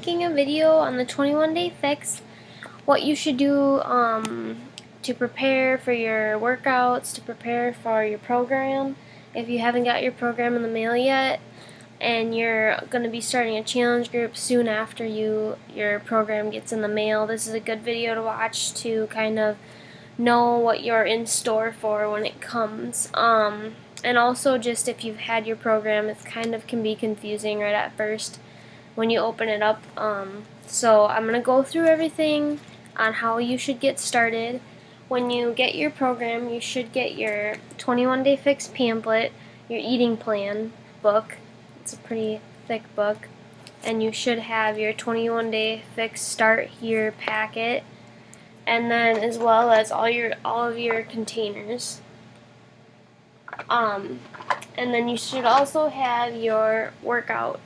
making a video on the 21-day fix, what you should do to prepare for your workouts, to prepare for your program. If you haven't got your program in the mail yet, and you're going to be starting a challenge group soon after your program gets in the mail, this is a good video to watch to kind of know what you're in store for when it comes. And also, just if you've had your program, it kind of can be confusing right at first when you open it up. So I'm going to go through everything on how you should get started. When you get your program, you should get your 21-day fix pamphlet, your eating plan book. It's a pretty thick book. And you should have your 21-day fix start here packet, and then as well as all of your containers. And then you should also have your workout.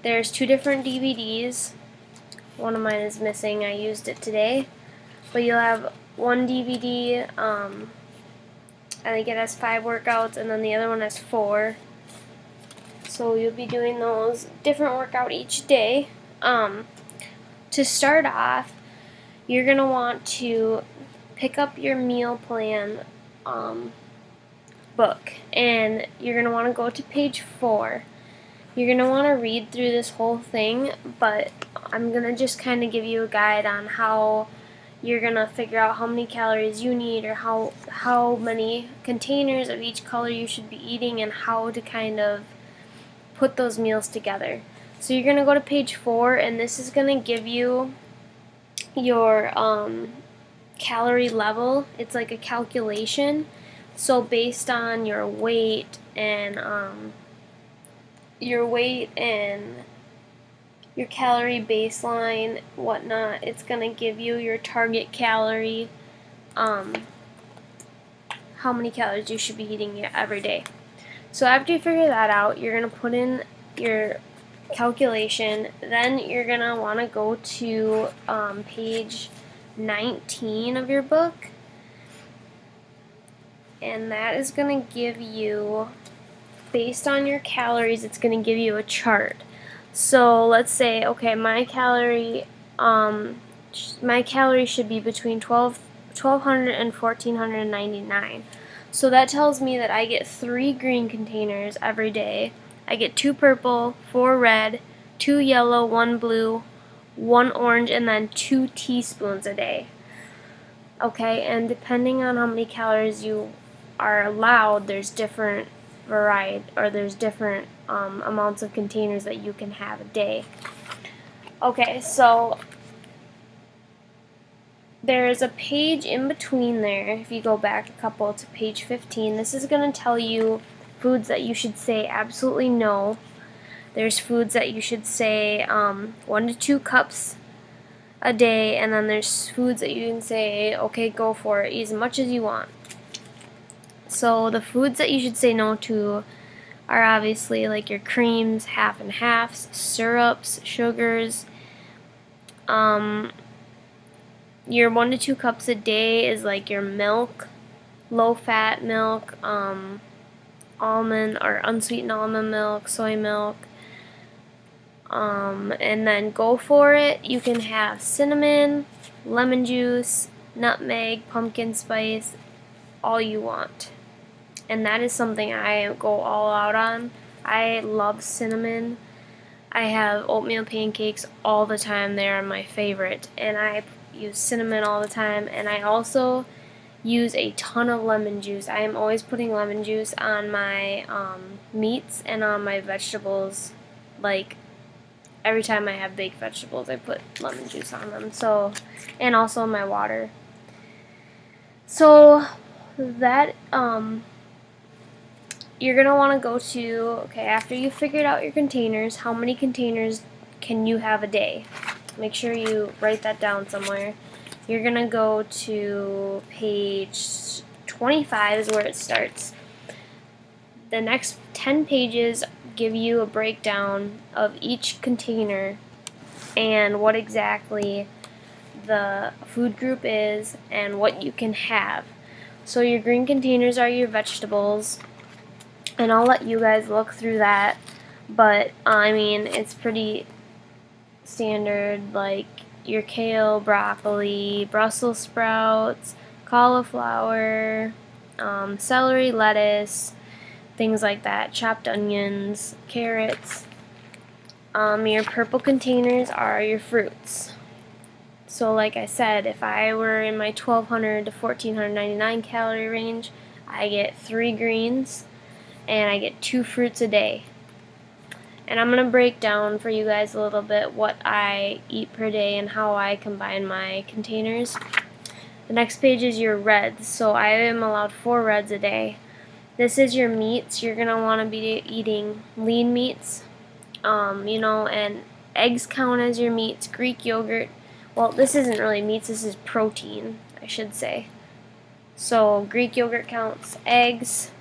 There's 2 different DVDs. One of mine is missing. I used it today. But you'll have one DVD, I think it has 5 workouts, and then the other one has 4. So you'll be doing those different workout each day. To start off, you're going to want to pick up your meal plan book, and you're going to want to go to page 4. You're going to want to read through this whole thing, but I'm going to just kind of give you a guide on how you're going to figure out how many calories you need, or how many containers of each color you should be eating, and how to kind of put those meals together. So you're going to go to page 4, and this is going to give you your calorie level. It's like a calculation. So based on your weight and your calorie baseline, whatnot, it's gonna give you your target calorie, how many calories you should be eating every day. So after you figure that out, you're gonna put in your calculation. Then you're gonna want to go to page 19 of your book, and that is going to give you, based on your calories, it's going to give you a chart. So let's say, okay, my calorie should be between 1200 and 1499. So that tells me that I get 3 green containers every day. I get 2 purple, 4 red, 2 yellow, 1 blue, 1 orange, and then 2 teaspoons a day. Okay, and depending on how many calories you are allowed, there's different amounts of containers that you can have a day. Okay, so there's a page in between there. If you go back a couple to page 15, this is going to tell you foods that you should say absolutely no. There's foods that you should say 1 to 2 cups a day, and then there's foods that you can say, okay, go for it, eat as much as you want. So the foods that you should say no to are obviously like your creams, half and halves, syrups, sugars. Your 1 to 2 cups a day is like your milk, low-fat milk, almond or unsweetened almond milk, soy milk. And then go for it. You can have cinnamon, lemon juice, nutmeg, pumpkin spice, all you want. And that is something I go all out on. I love cinnamon. I have oatmeal pancakes all the time. They are my favorite. And I use cinnamon all the time. And I also use a ton of lemon juice. I am always putting lemon juice on my meats and on my vegetables. Like, every time I have baked vegetables, I put lemon juice on them. So, and also my water. So that you're gonna want to go to, okay, after you figured out your containers, how many containers can you have a day? Make sure you write that down somewhere. You're gonna go to page 25 is where it starts. The next 10 pages give you a breakdown of each container and what exactly the food group is and what you can have. So your green containers are your vegetables, and I'll let you guys look through that, but I mean, it's pretty standard, like your kale, broccoli, Brussels sprouts, cauliflower, celery, lettuce, things like that, chopped onions, carrots. Your purple containers are your fruits. So like I said, if I were in my 1200 to 1499 calorie range, I get 3 greens and I get 2 fruits a day. And I'm going to break down for you guys a little bit what I eat per day and how I combine my containers. The next page is your reds. So I am allowed 4 reds a day. This is your meats. You're going to want to be eating lean meats, and eggs count as your meats. Greek yogurt, well, this isn't really meats, this is protein, I should say. So Greek yogurt counts, eggs,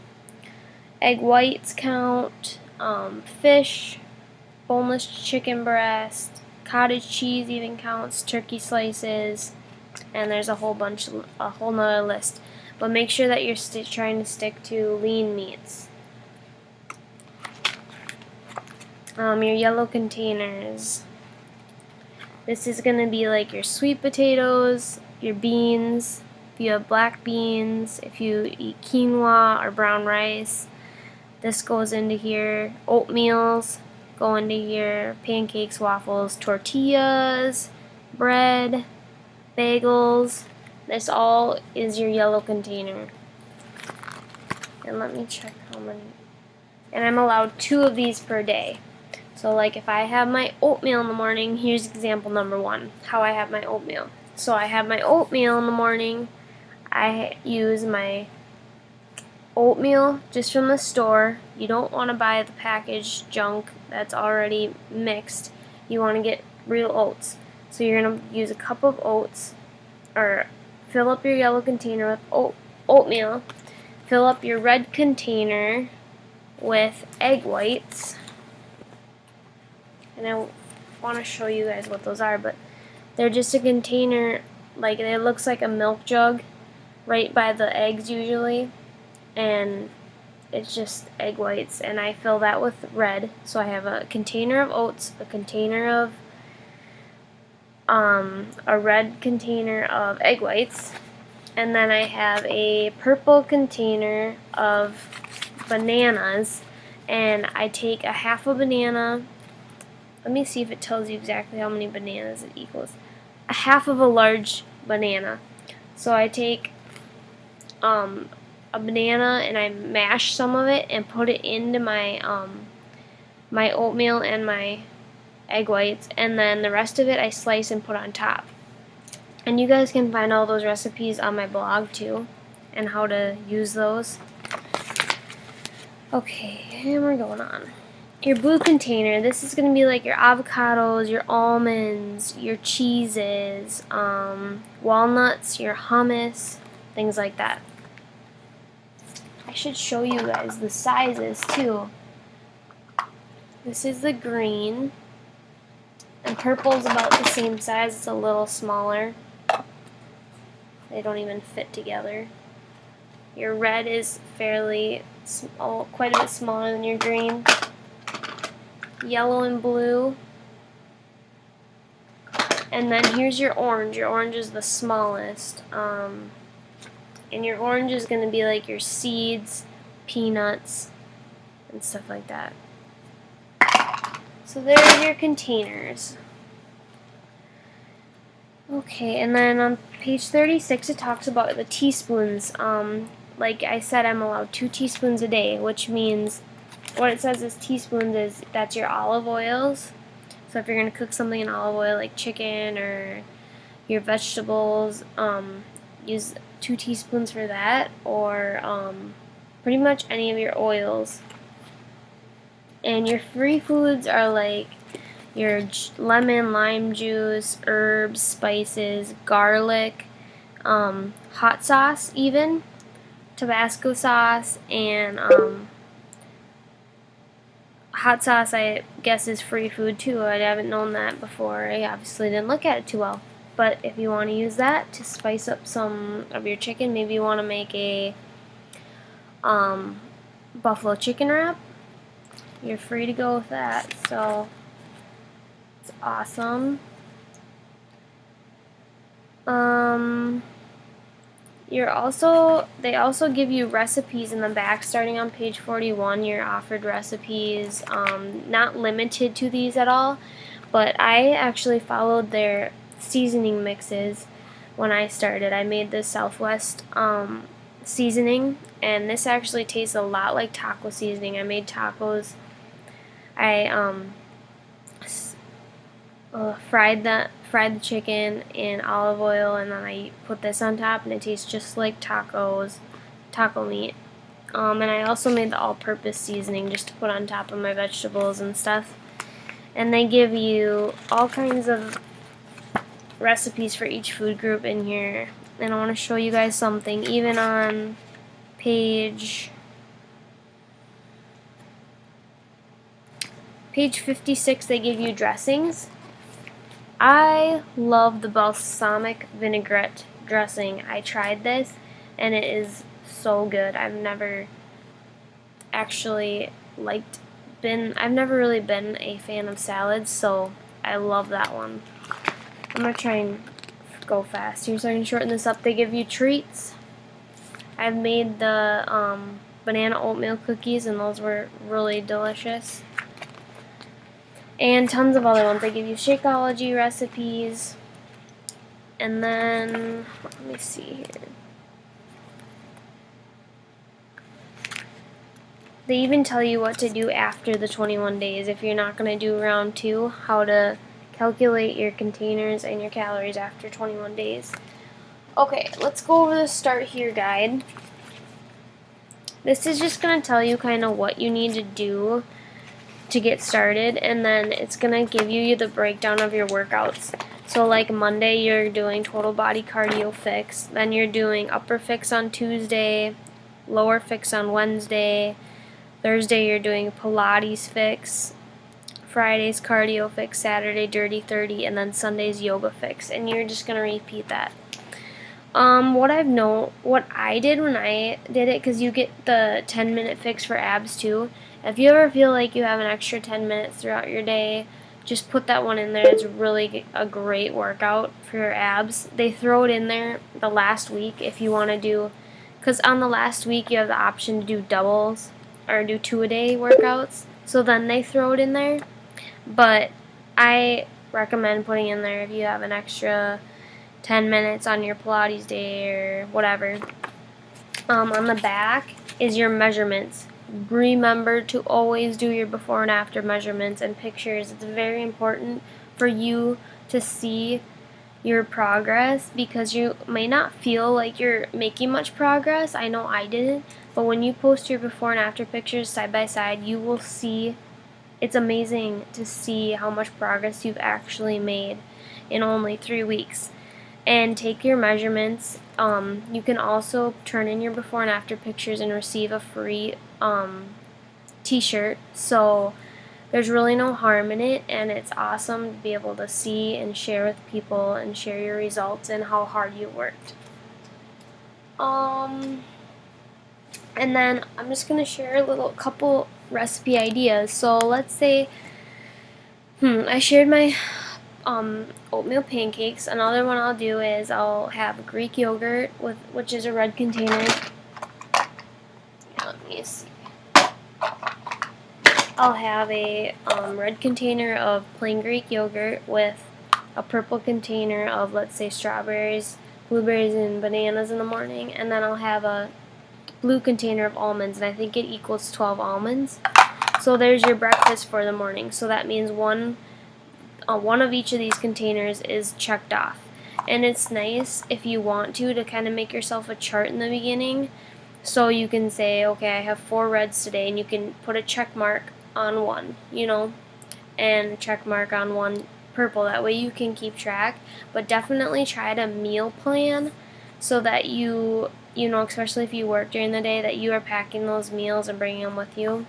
egg whites count, fish, boneless chicken breast, cottage cheese even counts, turkey slices, and there's a whole nother list. But make sure that you're trying to stick to lean meats. Your yellow containers. This is going to be like your sweet potatoes, your beans, if you have black beans, if you eat quinoa or brown rice, this goes into here. Oatmeals go into here. Pancakes, waffles, tortillas, bread, bagels. This all is your yellow container. And let me check how many. And I'm allowed 2 of these per day. So like if I have my oatmeal in the morning, here's example number 1, how I have my oatmeal. So I have my oatmeal in the morning. I use my oatmeal just from the store. You don't want to buy the packaged junk that's already mixed. You want to get real oats. So you're going to use a cup of oats, or fill up your yellow container with oatmeal. Fill up your red container with egg whites. And I want to show you guys what those are, but they're just a container, like it looks like a milk jug right by the eggs usually, and it's just egg whites, and I fill that with red. So I have a container of oats, a container of a red container of egg whites, and then I have a purple container of bananas, and I take a half a banana. Let me see if it tells you exactly how many bananas it equals. A half of a large banana. So I take a banana and I mash some of it and put it into my my oatmeal and my egg whites, and then the rest of it I slice and put on top. And you guys can find all those recipes on my blog too, and how to use those. Okay, and we're going on. Your blue container, this is going to be like your avocados, your almonds, your cheeses, walnuts, your hummus, things like that. I should show you guys the sizes too. This is the green, and purple's about the same size, it's a little smaller. They don't even fit together. Your red is fairly small, quite a bit smaller than your green. Yellow and blue. And then here's your orange. Your orange is the smallest. And your orange is going to be like your seeds, peanuts, and stuff like that. So there's your containers. Okay, and then on page 36 it talks about the teaspoons. Like I said, I'm allowed 2 teaspoons a day, which means what it says is teaspoons is that's your olive oils. So if you're going to cook something in olive oil like chicken or your vegetables, use 2 teaspoons for that, or pretty much any of your oils. And your free foods are like your lemon, lime juice, herbs, spices, garlic, hot sauce even, Tabasco sauce, and hot sauce I guess is free food too. I haven't known that before. I obviously didn't look at it too well. But if you want to use that to spice up some of your chicken, maybe you want to make a buffalo chicken wrap, you're free to go with that. So It's awesome. They also give you recipes in the back. Starting on page 41, you're offered recipes, not limited to these at all, but I actually followed their seasoning mixes when I started. I made the Southwest seasoning, and this actually tastes a lot like taco seasoning. I made tacos. I fried the chicken in olive oil, and then I put this on top, and it tastes just like taco meat. And I also made the all-purpose seasoning just to put on top of my vegetables and stuff. And they give you all kinds of recipes for each food group in here. And I want to show you guys something. Even on page 56, they give you dressings. I love the balsamic vinaigrette dressing. I tried this, and it is so good. I've never really been a fan of salads, so I love that one. I'm going to try and go fast here so I can shorten this up. They give you treats. I've made the banana oatmeal cookies, and those were really delicious. And tons of other ones. They give you Shakeology recipes. And then, let me see here. They even tell you what to do after the 21 days. If you're not going to do round 2, how to calculate your containers and your calories after 21 days. Okay, let's go over the Start Here guide. This is just going to tell you kind of what you need to do to get started, and then it's going to give you the breakdown of your workouts. So like Monday you're doing total body cardio fix, then you're doing upper fix on Tuesday, lower fix on Wednesday, Thursday you're doing Pilates fix, Friday's cardio fix, Saturday dirty 30, and then Sunday's yoga fix, and you're just going to repeat that. What I did when I did it, because you get the 10-minute fix for abs too. If you ever feel like you have an extra 10 minutes throughout your day, just put that one in there. It's really a great workout for your abs. They throw it in there the last week if you want to do, because on the last week you have the option to do doubles or do 2-a-day workouts. So then they throw it in there. But I recommend putting in there if you have an extra 10 minutes on your Pilates day or whatever. On the back is your measurements. Remember to always do your before and after measurements and pictures. It's very important for you to see your progress, because you may not feel like you're making much progress. I know I didn't, but when you post your before and after pictures side by side, you will see. It's amazing to see how much progress you've actually made in only 3 weeks. And take your measurements. You can also turn in your before and after pictures and receive a free t-shirt. So there's really no harm in it, and it's awesome to be able to see and share with people and share your results and how hard you worked. And then I'm just going to share a couple recipe ideas. So let's say I shared my oatmeal pancakes. Another one I'll do is I'll have Greek yogurt, which is a red container. Let me see. I'll have a red container of plain Greek yogurt with a purple container of, let's say, strawberries, blueberries, and bananas in the morning, and then I'll have a blue container of almonds, and I think it equals 12 almonds. So there's your breakfast for the morning. So that means one of each of these containers is checked off. And it's nice if you want to kind of make yourself a chart in the beginning, so you can say, okay, I have 4 reds today, and you can put a check mark on one, and check mark on one purple. That way you can keep track. But definitely try to meal plan so that you especially if you work during the day, that you are packing those meals and bringing them with you.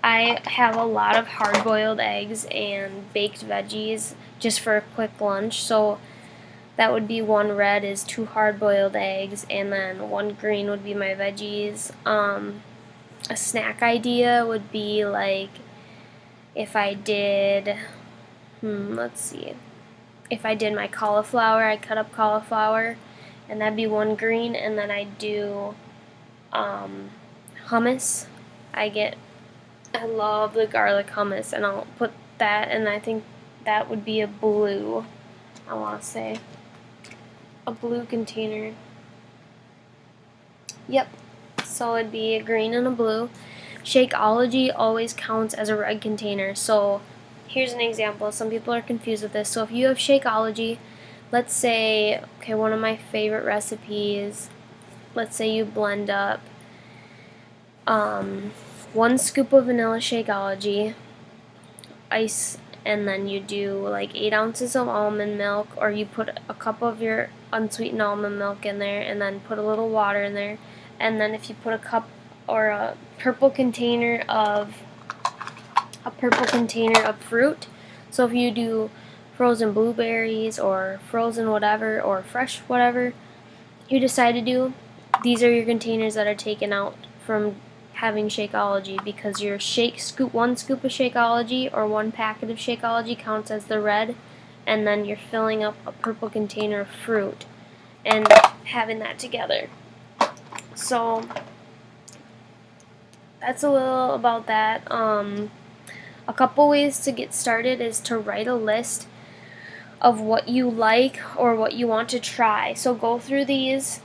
I have a lot of hard-boiled eggs and baked veggies just for a quick lunch. So that would be 1 red is 2 hard-boiled eggs, and then 1 green would be my veggies. A snack idea would be like if I did, let's see, if I did my cauliflower, I cut up cauliflower, and that'd be one green, and then I do hummus. I love the garlic hummus, and I'll put that, and I think that would be a blue, I want to say. A blue container. Yep. So it'd be a green and a blue. Shakeology always counts as a red container. So here's an example. Some people are confused with this. So if you have Shakeology, let's say, okay, one of my favorite recipes, let's say you blend up 1 scoop of vanilla Shakeology, ice, and then you do like 8 ounces of almond milk, or you put a cup of your unsweetened almond milk in there, and then put a little water in there, and then if you put a cup or a purple container of fruit, so if you do frozen blueberries or frozen whatever or fresh whatever you decide to do, these are your containers that are taken out from having Shakeology, because your 1 scoop of Shakeology or 1 packet of Shakeology counts as the red, and then you're filling up a purple container of fruit and having that together. So that's a little about that. A couple ways to get started is to write a list of what you like or what you want to try. So go through these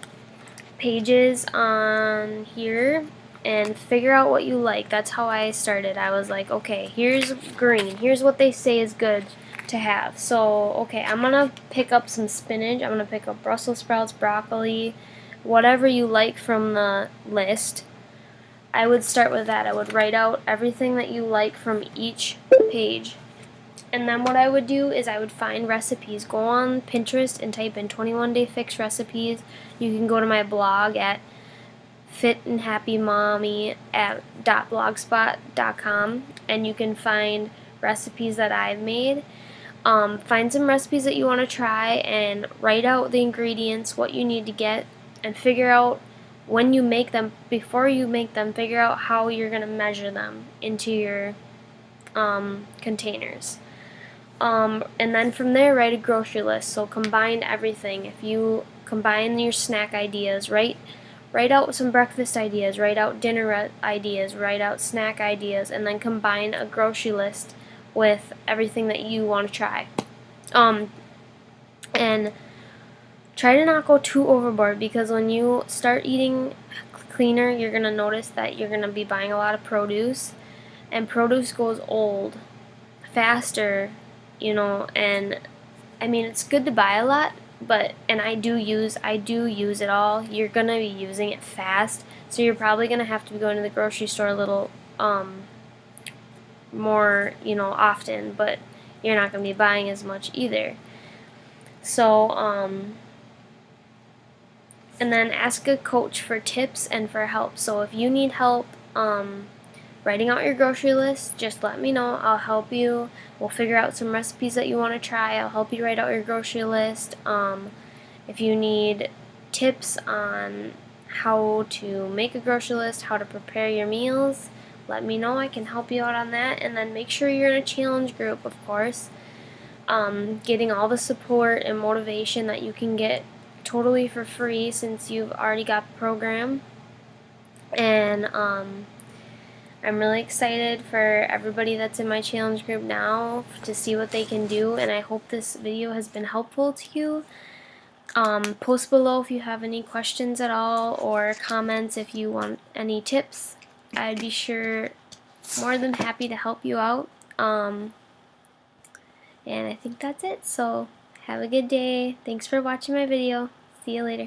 pages on here and figure out what you like. That's how I started. I was like, okay, here's green. Here's what they say is good to have. So, okay, I'm going to pick up some spinach. I'm going to pick up Brussels sprouts, broccoli, whatever you like from the list. I would start with that. I would write out everything that you like from each page. And then what I would do is I would find recipes. Go on Pinterest and type in 21 Day Fix recipes. You can go to my blog at fitandhappymommy.blogspot.com, and you can find recipes that I've made. Find some recipes that you want to try and write out the ingredients, what you need to get, and figure out when you make them, before you make them, figure out how you're going to measure them into your containers. And then from there, write a grocery list. So combine everything. If you combine your snack ideas, write out some breakfast ideas, write out dinner ideas, write out snack ideas, and then combine a grocery list with everything that you want to try. And try to not go too overboard, because when you start eating cleaner, you're going to notice that you're going to be buying a lot of produce, and produce goes old faster, and I mean, it's good to buy a lot, and I do use it all. You're going to be using it fast, so you're probably going to have to be going to the grocery store a little more, often, but you're not going to be buying as much either. So, and then ask a coach for tips and for help. So if you need help writing out your grocery list, just let me know. I'll help you. We'll figure out some recipes that you want to try. I'll help you write out your grocery list. If you need tips on how to make a grocery list, how to prepare your meals, let me know. I can help you out on that. And then make sure you're in a challenge group, of course. Getting all the support and motivation that you can get totally for free, since you've already got the program. And I'm really excited for everybody that's in my challenge group now to see what they can do, and I hope this video has been helpful to you. Post below if you have any questions at all, or comments if you want any tips. I'd be more than happy to help you out. And I think that's it. So have a good day. Thanks for watching my video. See you later.